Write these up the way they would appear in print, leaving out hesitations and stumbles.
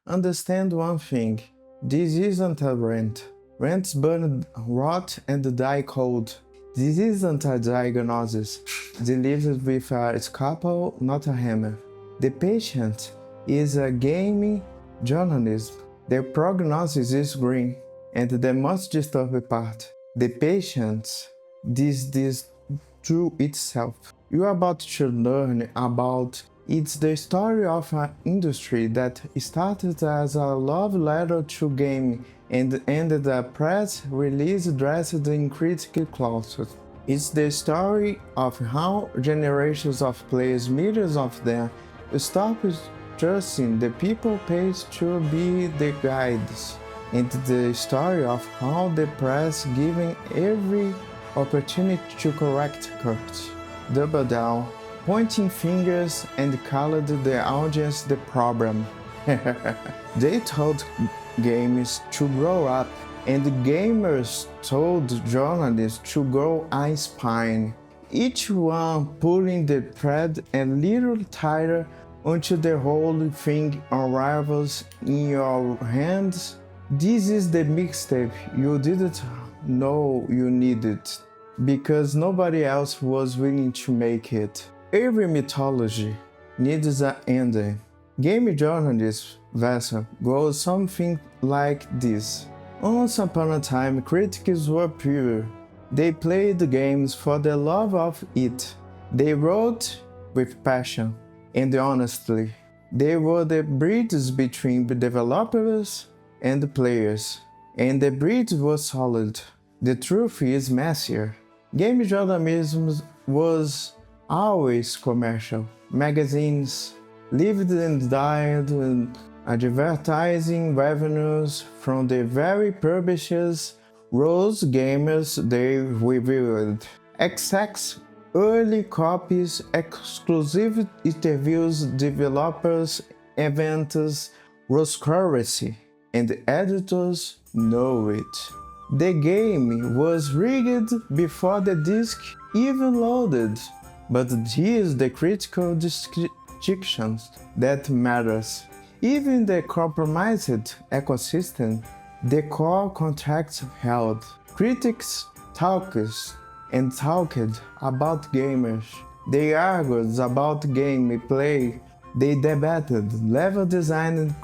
Understand one thing. This isn't a rant. Rants burn, rot, and die cold. This isn't a diagnosis. Delivered with a scalpel, not a hammer. The patient is a gaming journalism. The prognosis is green, and the most disturbing part. The patient this through itself. You're about to learn about it's the story of an industry that started as a love letter to gaming and ended a press release dressed in critical clauses. It's the story of how generations of players, millions of them, stopped trusting the people paid to be the guides, and the story of how the press given every opportunity to correct Kurt, double down, pointing fingers and called the audience the problem. They told gamers to grow up, and gamers told journalists to grow a spine, each one pulling the thread a little tighter until the whole thing unravels in your hands. This is the mixtape you didn't know you needed, because nobody else was willing to make it. Every mythology needs an ending. Game journalist vessel goes something like this. Once upon a time, critics were pure. They played games for the love of it. They wrote with passion and honestly. They were the bridges between the developers and the players, and the bridge was solid. The truth is messier. Game journalism was always commercial. Magazines lived and died on advertising revenues from the very publishers rose gamers they revealed. XX early copies, exclusive interviews, developers, events, rose currency, and editors know it. The game was rigged before the disc even loaded, but here's the critical distinction that matters. Even the compromised ecosystem, the core contracts held. Critics talked about gamers. They argued about gameplay. They debated level design and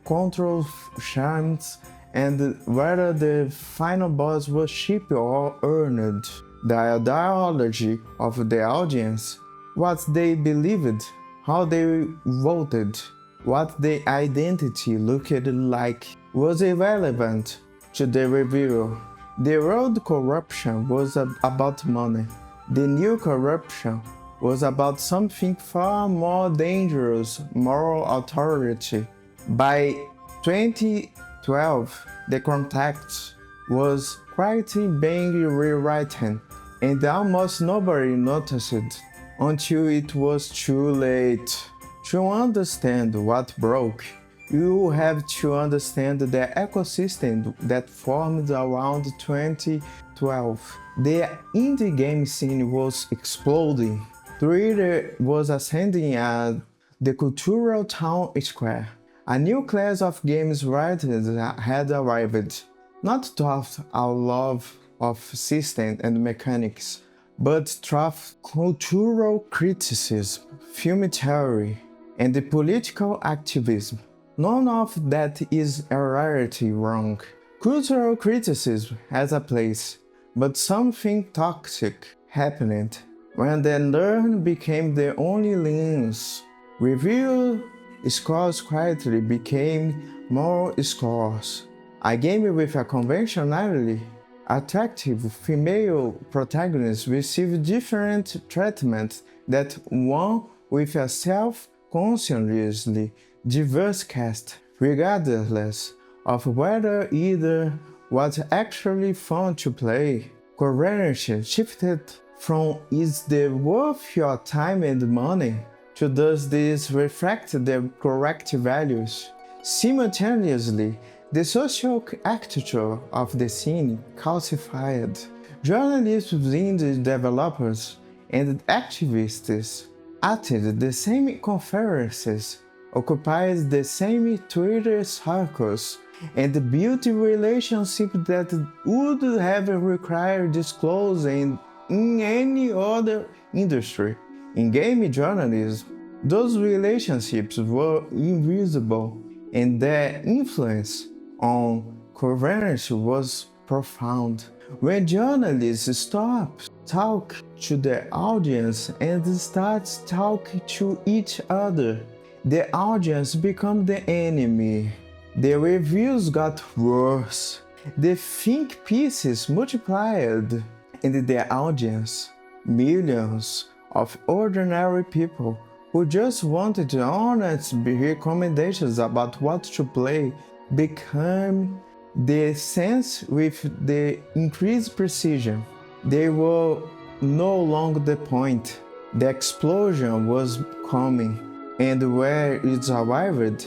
control charms, and whether the final boss was cheap or earned. The ideology of the audience, what they believed, how they voted, what their identity looked like, was irrelevant to the reviewer. The old corruption was about money. The new corruption was about something far more dangerous, moral authority. By 2012, the context was quite being rewritten, and almost nobody noticed it until it was too late. To understand what broke, you have to understand the ecosystem that formed around 2012. The indie game scene was exploding. Twitter was ascending at the cultural town square. A new class of games writers had arrived, not through our love of systems and mechanics, but through cultural criticism, film theory, and the political activism. None of that is entirely wrong. Cultural criticism has a place, but something toxic happened when the learn became the only lens. Review scores quietly became more scores. A game with a conventionally attractive female protagonist received different treatment than one with a self-consciously diverse cast, regardless of whether either was actually fun to play. Currency shifted from "is this worth your time and money" to "does this reflect the correct values?" Simultaneously, the social architecture of the scene calcified. Journalists, indie developers, and activists attended the same conferences, occupied the same Twitter circles, and built a relationship that would have required disclosing in any other industry. In game journalism, those relationships were invisible, and their influence on coverage was profound. When journalists stop talking to their audience and start talking to each other, the audience becomes the enemy. The reviews got worse. The think pieces multiplied, and the audience, millions of ordinary people who just wanted honest recommendations about what to play, became the sense with the increased precision. They were no longer the point. The explosion was coming, and where it arrived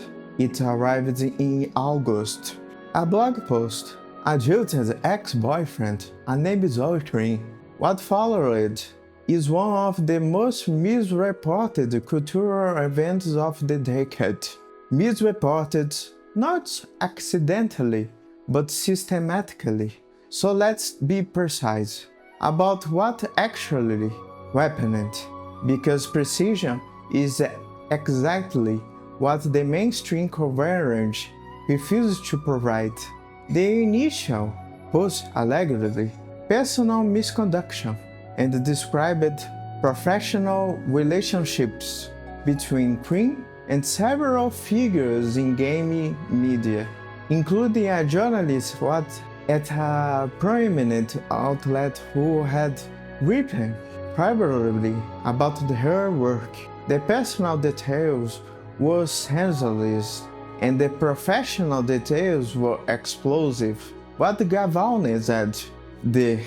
in August. A blog post, a jilted ex-boyfriend, a name altering. What followed is one of the most misreported cultural events of the decade. Misreported not accidentally, but systematically. So let's be precise about what actually happened, because precision is exactly what the mainstream coverage refuses to provide. The initial post allegedly personal misconduct and described professional relationships between Queen and several figures in game media, including a journalist at a prominent outlet who had written privately about her work. The personal details were sensationalist, and the professional details were explosive. What galvanized the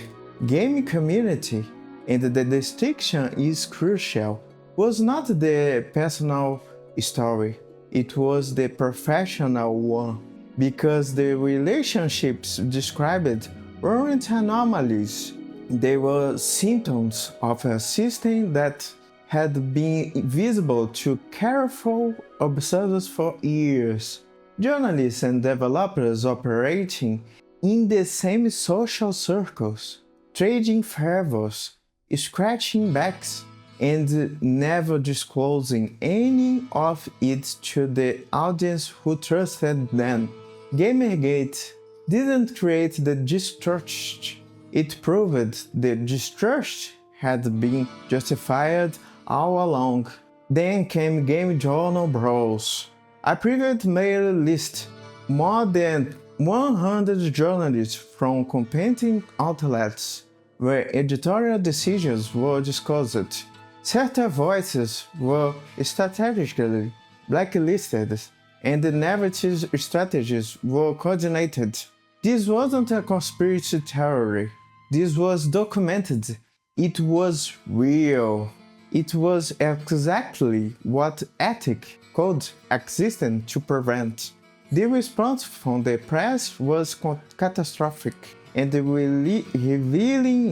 game community, and the distinction is crucial, was not the personal story, it was the professional one, because the relationships described weren't anomalies, they were symptoms of a system that had been visible to careful observers for years. Journalists and developers operating in the same social circles, trading favors, scratching backs, and never disclosing any of it to the audience who trusted them. Gamergate didn't create the distrust, it proved the distrust had been justified all along. Then came Game Journal Bros, a private mail list, more than 100 journalists from competing outlets, where editorial decisions were discussed. Certain voices were strategically blacklisted, and the narrative strategies were coordinated. This wasn't a conspiracy theory. This was documented. It was real. It was exactly what ethic code existed to prevent. The response from the press was catastrophic, and the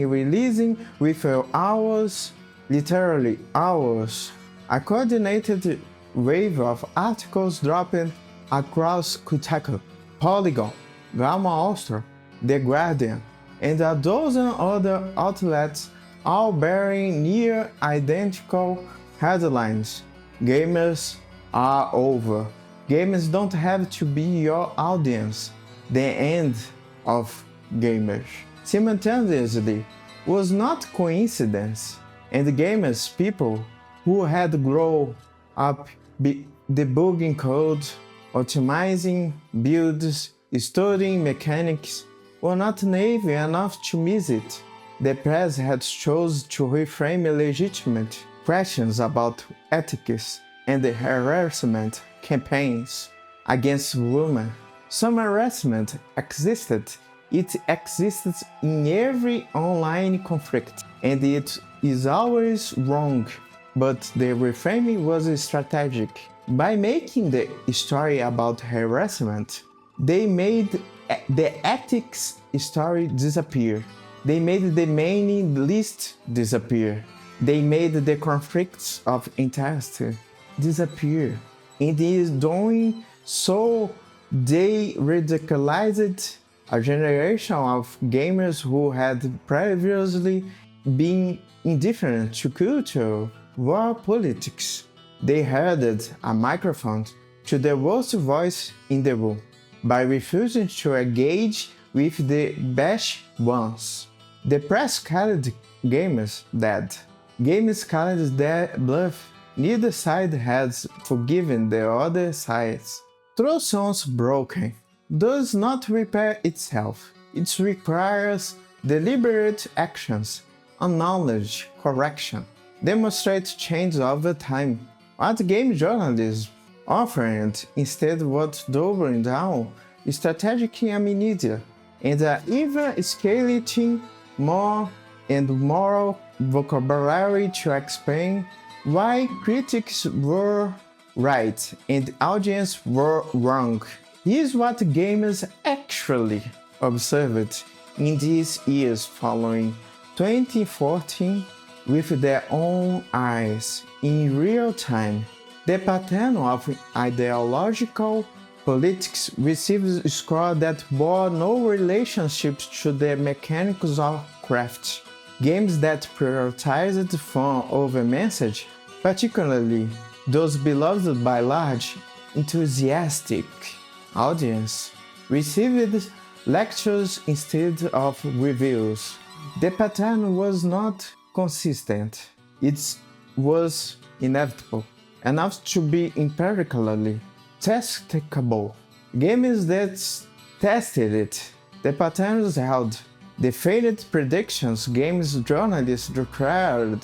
releasing with hours, literally hours, a coordinated wave of articles dropping across Kotaku, Polygon, Gamma Austro, The Guardian, and a dozen other outlets, all bearing near identical headlines. Gamers are over. Gamers don't have to be your audience. The end of gamers. Simultaneously was not coincidence, and gamers, people who had grown up debugging code, optimizing builds, studying mechanics, were not naive enough to miss it. The press had chosen to reframe legitimate questions about ethics and the harassment campaigns against women. Some harassment existed. It exists in every online conflict, and it is always wrong, but the reframing was strategic. By making the story about harassment, they made the ethics story disappear. They made the mailing list disappear. They made the conflicts of interest disappear. in doing so, they ridiculized a generation of gamers who had previously been indifferent to culture or politics. They handed a microphone to the worst voice in the room by refusing to engage with the best ones. The press called gamers dead. Gamers called their bluff. Neither side has forgiven the other sides. True songs broken does not repair itself. It requires deliberate actions, acknowledge correction, demonstrate change over time. What game journalism offered instead was doubling down strategic amnesia and even escalating more and more vocabulary to explain why critics were right and audience were wrong. Here's what gamers actually observed in these years following 2014 with their own eyes in real time. The pattern of ideological politics received a score that bore no relationship to the mechanics of craft. Games that prioritized fun over message, particularly those beloved by large, enthusiastic audience, received lectures instead of reviews. The pattern was not consistent. It was inevitable, enough to be empirically testable. Games that tested it, the patterns held. The failed predictions games journalists declared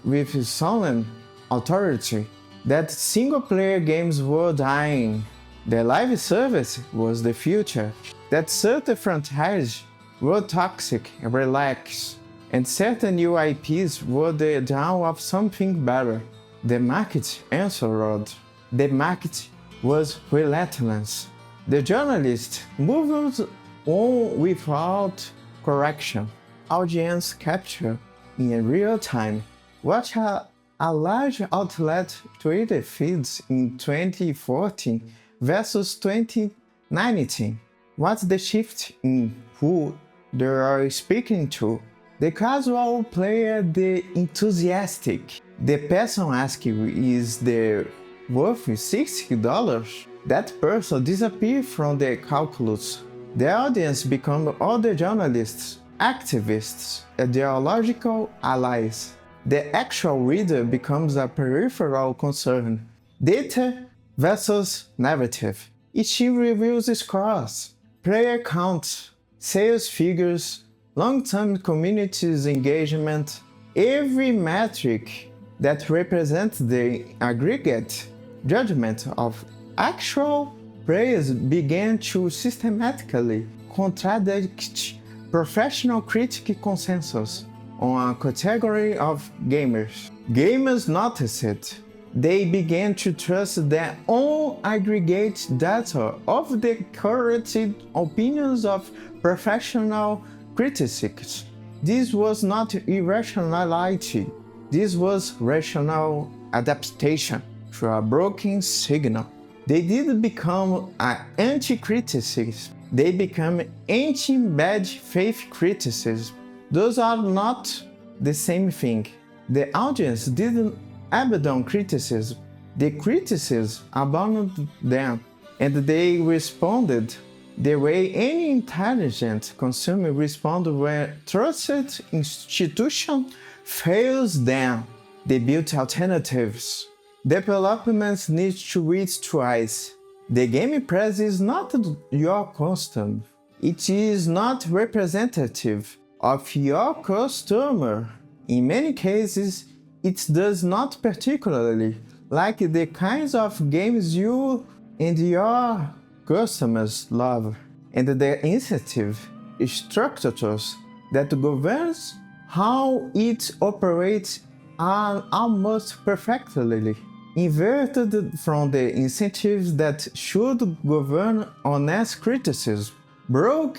with solemn authority that single-player games were dying. The live service was the future, that certain franchises were toxic, relaxed, and certain new IPs were the dawn of something better. The market answered. The market was relentless. The journalist moved on without correction. Audience capture in real time. Watch a large outlet Twitter feeds in 2014 versus 2019. What's the shift in who they are speaking to? The casual player, the enthusiastic. The person asking is the worth $60? That person disappears from the calculus. The audience become other journalists, activists, ideological allies. The actual reader becomes a peripheral concern. Data versus narrative. Each reveals scores, player counts, sales figures, long-term communities engagement. Every metric that represents the aggregate judgment of actual players began to systematically contradict professional critic consensus on a category of gamers. Gamers noticed it. They began to trust their own aggregate data of the curated opinions of professional critics. This was not irrationality. This was rational adaptation to a broken signal. They didn't become anti-criticism. They become anti-bad faith criticism. Those are not the same thing. The audience didn't abandon criticism. The criticism abandoned them, and they responded the way any intelligent consumer responds when trusted institution fails them. They built alternatives. Developments need to read twice. The game press is not your custom. It is not representative of your customer. In many cases, it does not particularly like the kinds of games you and your customers love, and the incentive structures that governs how it operates are almost perfectly inverted from the incentives that should govern honest criticism. Broke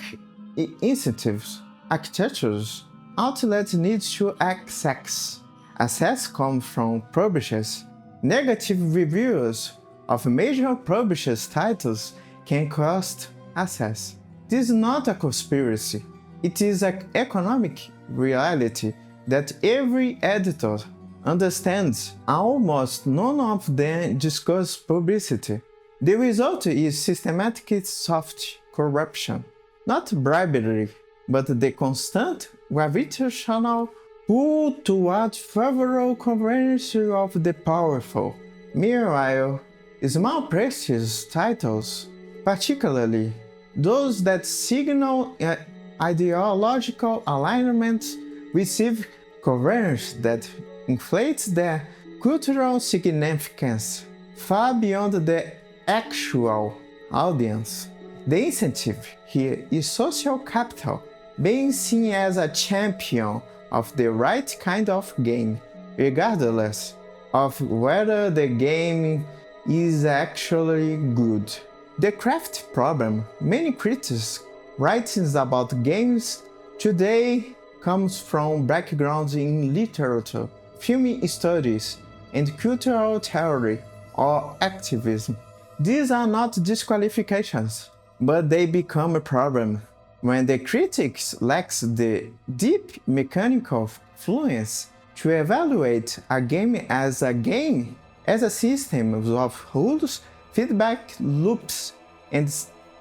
incentives, architectures, outlets need to access. Access comes from publishers, negative reviewers, of major publishers' titles can cost access. This is not a conspiracy. It is an economic reality that every editor understands. Almost none of them discuss publicity. The result is systematic soft corruption, not bribery, but the constant gravitational pull toward favorable convenience of the powerful. Meanwhile, small prestigious titles, particularly those that signal ideological alignments, receive coverage that inflates their cultural significance far beyond the actual audience. The incentive here is social capital, being seen as a champion of the right kind of game, regardless of whether the game is actually good. The craft problem. Many critics writings about games today comes from backgrounds in literature, film studies, and cultural theory or activism. These are not disqualifications, but they become a problem when the critics lacks the deep mechanical fluence to evaluate a game, as a system of rules, feedback loops, and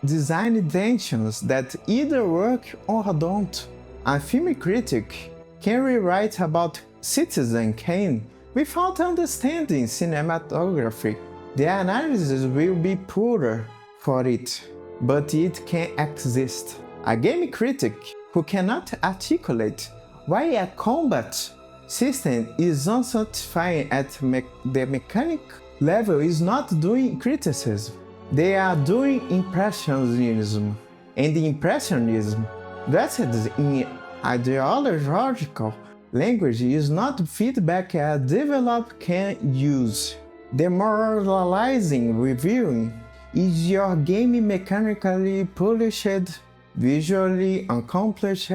design intentions that either work or don't. A film critic can rewrite about Citizen Kane without understanding cinematography. The analysis will be poorer for it, but it can exist. A game critic who cannot articulate why a combat system is unsatisfying at the mechanic level is not doing criticism. They are doing impressionism. And impressionism, dressed in ideological language, is not feedback a developer can use. Demoralizing reviewing is your game mechanically polished, visually accomplished,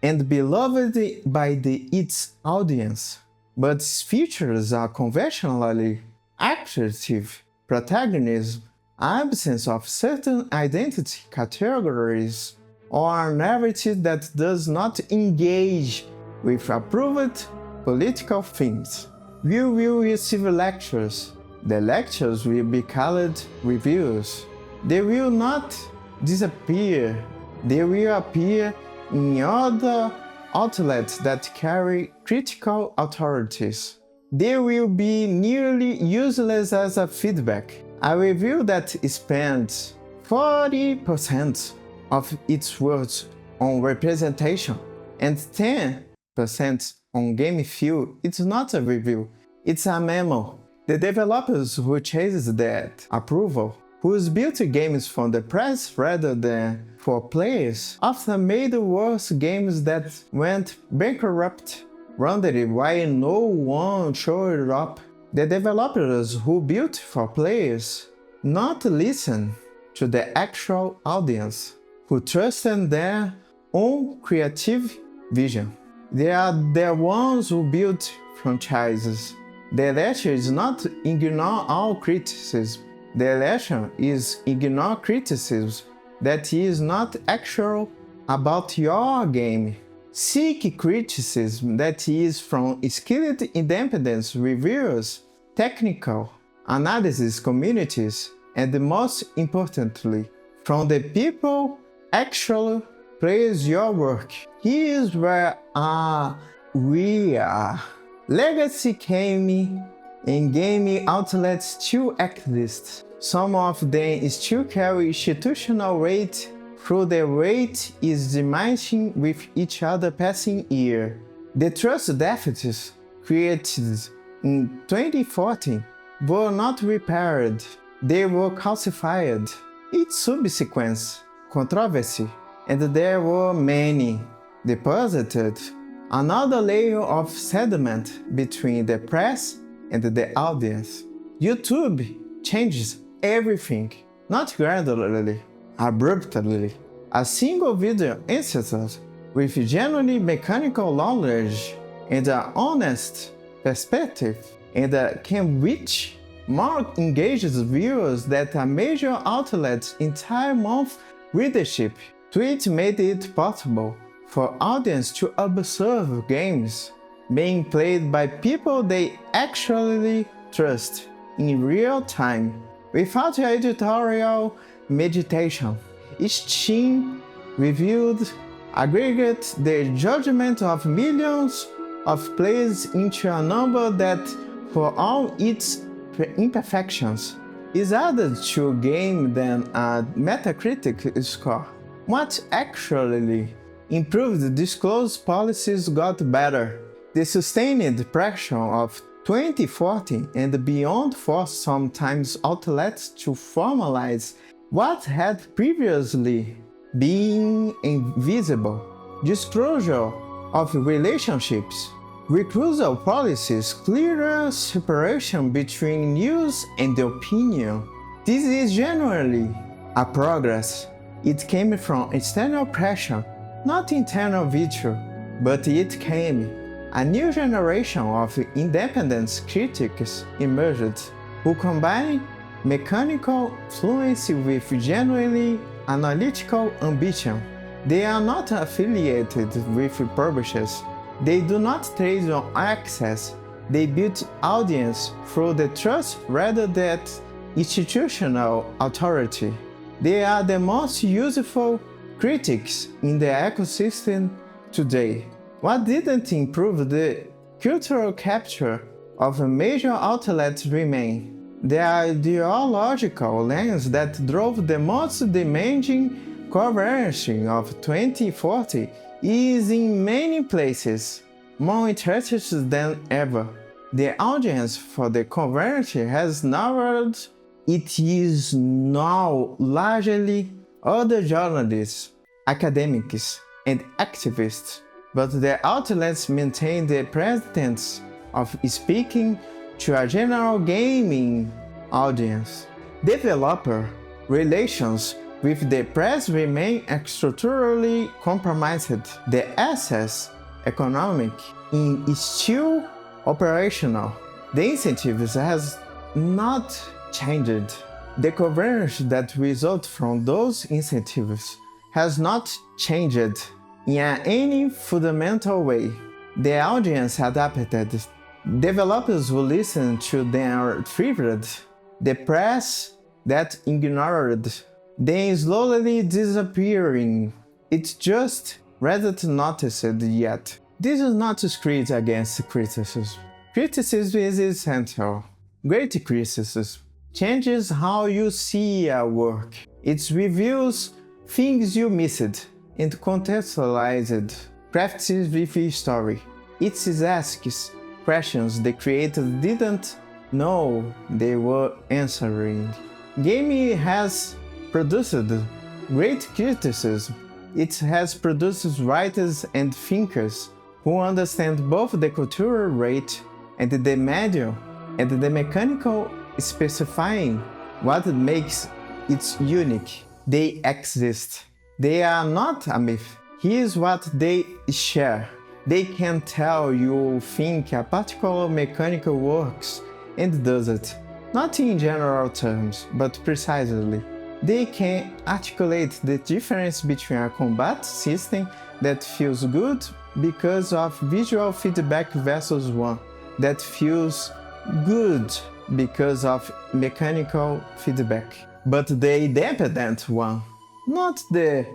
and beloved by its audience, but its features are conventionally active protagonism, absence of certain identity categories, or a narrative that does not engage with approved political themes. You will receive lectures. The lectures will be called reviews. They will not disappear. They will appear in other outlets that carry critical authorities. They will be nearly useless as a feedback. A review that spends 40% of its words on representation and 10% on game feel, it's not a review, it's a memo. The developers who chase that approval, who built games for the press rather than for players, often made worse games that went bankrupt, wondering why no one showed up. The developers who built for players not listen to the actual audience, who trust in their own creative vision. They are the ones who built franchises. The lesson is not ignore all criticism. The lesson is ignore criticism that is not actual about your game. Seek criticism that is from skilled independent reviewers, technical analysis communities, and most importantly, from the people actually praise your work. Here's where we are. Legacy gaming and gaming outlets still exist. Some of them still carry institutional weight, though the weight is diminishing with each other passing year. The trust deficits created in 2014 were not repaired, they were calcified. Its subsequent controversy, and there were many, deposited another layer of sediment between the press and the audience. YouTube changes everything, not gradually, abruptly. A single video inserted with genuinely mechanical knowledge and an honest perspective and can reach more engaged viewers than a major outlet's entire month readership. Twitch made it possible for audience to observe games being played by people they actually trust in real time, without editorial meditation. Each team reviewed aggregate the judgment of millions of players into a number that, for all its imperfections, is harder to game than a Metacritic score. What actually improved disclosure policies got better. The sustained pressure of 2040 and beyond forced sometimes outlets to formalize what had previously been invisible. Disclosure of relationships, recusal policies, clearer separation between news and opinion. This is generally a progress. It came from external pressure, not internal virtue, but it came. A new generation of independent critics emerged, who combine mechanical fluency with genuinely analytical ambition. They are not affiliated with publishers. They do not trade on access. They build audience through the trust rather than institutional authority. They are the most useful critics in the ecosystem today. What didn't improve the cultural capture of major outlets remain. The ideological lens that drove the most demanding coverage of 2040 is in many places more interested than ever. The audience for the coverage has narrowed. It is now largely other journalists, academics, and activists, but the outlets maintain the pretense of speaking to a general gaming audience. Developer relations with the press remain structurally compromised. The access economic is still operational. The incentives has not changed. The coverage that results from those incentives has not changed in any fundamental way. The audience adapted. Developers who listened to them thrived. The press that ignored them slowly disappearing. It's just wasn't noticed yet. This is not a script against criticism. Criticism is essential. Great criticism changes how you see a work. It reveals things you missed and contextualized, crafts with a story. It asks questions the creators didn't know they were answering. Gaming has produced great criticism. It has produced writers and thinkers who understand both the cultural rate and the medium and the mechanical specifying what makes it unique. They exist. They are not a myth. Here's what they share. They can tell you think a particular mechanical works and doesn't. Not in general terms, but precisely. They can articulate the difference between a combat system that feels good because of visual feedback versus one that feels good because of mechanical feedback. But the independent one, not the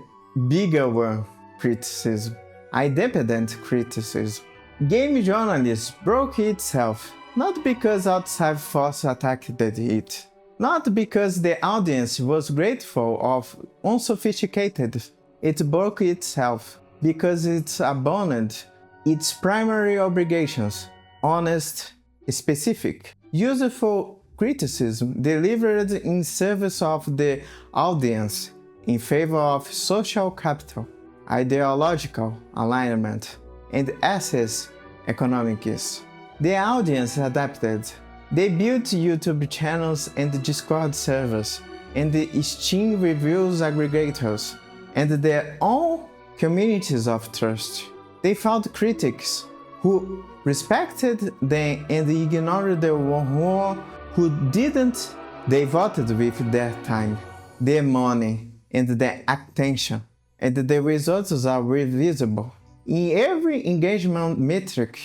bigger one. Criticism. Independent criticism. Game journalism broke itself, not because outside force attacked it, not because the audience was grateful or unsophisticated. It broke itself because it abandoned its primary obligations: honest, specific, useful criticism delivered in service of the audience in favor of social capital, ideological alignment, and access economics. The audience adapted. They built YouTube channels and Discord servers, and the Steam reviews aggregators, and their own communities of trust. They found critics who respected them and ignored the one who who didn't. They voted with their time, their money, and their attention, and the results are visible. In every engagement metric,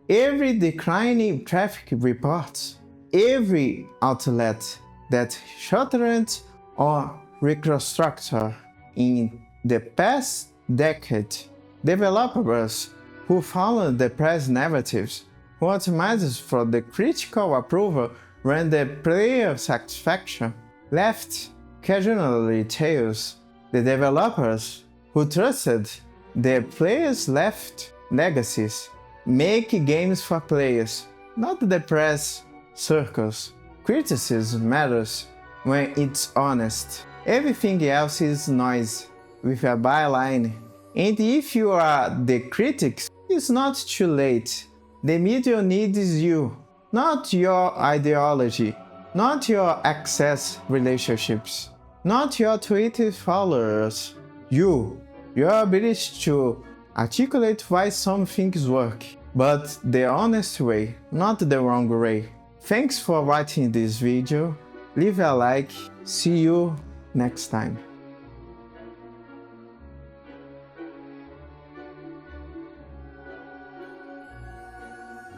every declining traffic report, every outlet that shuttered or reconstructed in the past decade, developers who followed the press narratives, who optimized for the critical approval when the player satisfaction, left casually tails, the developers who trusted the players left legacies, make games for players, not the press circles. Criticism matters when it's honest. Everything else is noise, with a byline. And if you are the critics, it's not too late. The media needs you, not your ideology, not your access relationships, not your Twitter followers. Your ability to articulate why some things work, but the honest way, not the wrong way. Thanks for watching this video. Leave a like. See you next time.